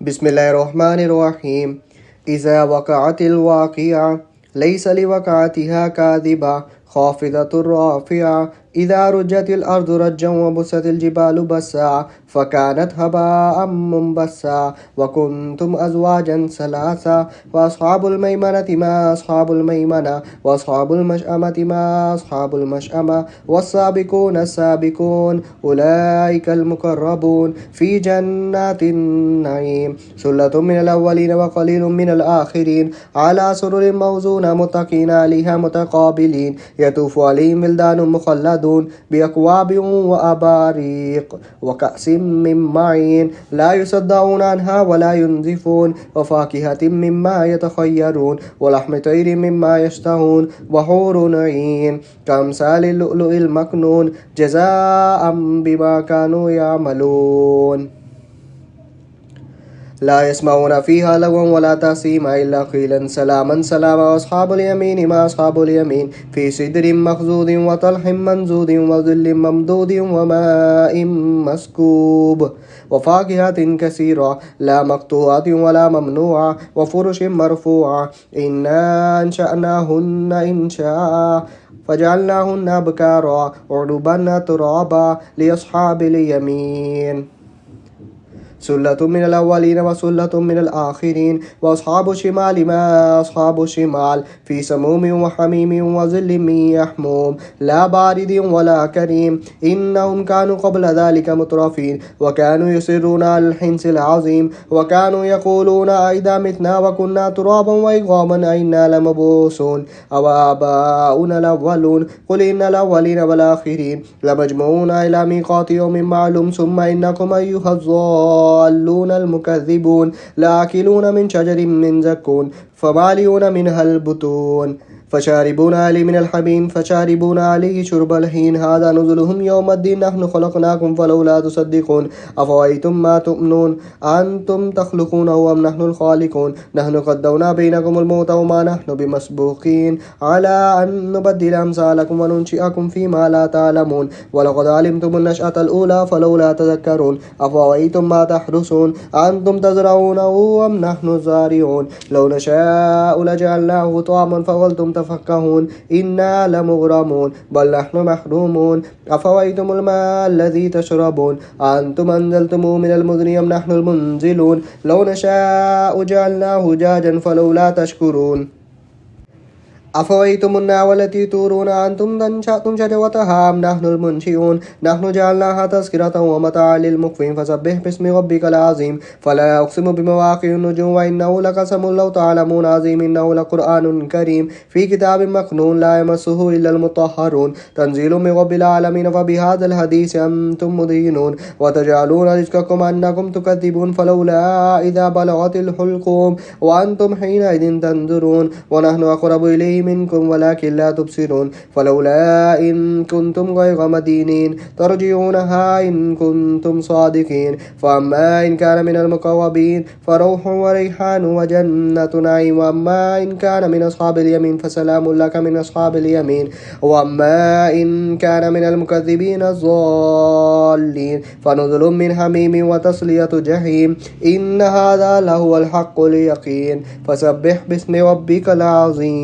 بسم الله الرحمن الرحيم. إذا وقعت الواقعة ليس لوقعتها كاذبة خافضة رافعة إذا رجت الأرض رجا وبست الجبال بسا فكانت هباء منبسا وكنتم أزواجا ثلاثا وأصحاب الميمنة ما أصحاب الميمنة وأصحاب المشأمة ما أصحاب المشأمة والسابقون السابقون أولئك المقربون في جنات النعيم ثلة من الأولين وقليل من الآخرين على سرر موزونة متكئين عليها متقابلين يطوف عليهم ولدان مخلدون بأكواب وأباريق وكأس من معين لا يصدعون عنها ولا ينزفون وفاكهة مما يتخيرون ولحم طير مما يشتهون وحور عين كأمثال اللؤلؤ المكنون جزاء بما كانوا يعملون لا يسمعون فيها لغوا ولا تأثيما إلا قيلا سلاما سلاما وأصحاب اليمين ما أصحاب اليمين في سدر مخضود وطلح منضود وظل ممدود وماء مسكوب وفاكهة كثيرة لا مقطوعة ولا ممنوعة وفرش مرفوعة إنا أنشأناهن إنشاء فجعلناهن أبكارا عربا ترابا لأصحاب اليمين ثلة من الأولين وثلة من الآخرين وأصحاب الشمال ما أصحاب الشمال في سموم وحميم وظل من يحموم لا بارد ولا كريم إنهم كانوا قبل ذلك مترفين وكانوا يصرون على الحنث العظيم وكانوا يقولون أئذا متنا وكنا ترابا وعظاما أئنا لمبعوثون أو آباؤنا الأولون قل إن الأولين والآخرين لمجموعون إلى ميقات يوم معلوم ثم إنكم أيها الضالون المكذبون لآكلون من شجر من زقوم فمالئون منها البطون فشاربون عليه من الحميم فشاربون عليه شرب الهين هذا نزلهم يوم الدين نحن خلقناكم فلولا تصدقون أفرأيتم ما تؤمنون أنتم تخلقونه أم نحن الخالقون نحن قدرنا بينكم الموت وما نحن بمسبوقين على أن نبدل أمثالكم وننشئكم فيما لا تعلمون ولقد علمتم النشأة الأولى فلولا تذكرون أفرأيتم ما تحرثون أنتم تزرعونه أم نحن الزارعون لو نشاء لجعلناه طعاما فظلتم تفكهون إنا لمغرمون بل نحن محرومون أفرأيتم الماء الذي تشربون أنتم أنزلتموه من المزن أم نحن المنزلون لو نشاء جعلناه جاجا فلولا تشكرون أفرأيتم النار التي تورون أنتم أنشأتم شجرتها أم نحن المنشئون نحن جعلناها تذكرة ومتاعا للمقوين فسبح باسم ربك العظيم فلا أقسم بمواقع النجوم وإنه لقسم لو تعلمون عظيم إنه لقرآن كريم في كتاب مكنون لا يمسه إلا المطهرون تنزيل من رب العالمين فبهذا الحديث أنتم مدينون وتجعلون رزقكم أنكم تكذبون فلولا إذا بلغت الحلقوم وأنتم حينئذ تنظرون ونحن أقرب إليه منكم ولكن لا تبصرون فلولا إن كنتم غير مدينين ترجعونها إن كنتم صادقين فأما إن كان من المقربين فروح وريحان وجنة نعيم وأما إن كان من أصحاب اليمين فسلام لك من أصحاب اليمين وأما إن كان من المكذبين الضالين فنزل من حميم وتصلية جحيم إن هذا لهو الحق اليقين فسبح باسم ربك العظيم.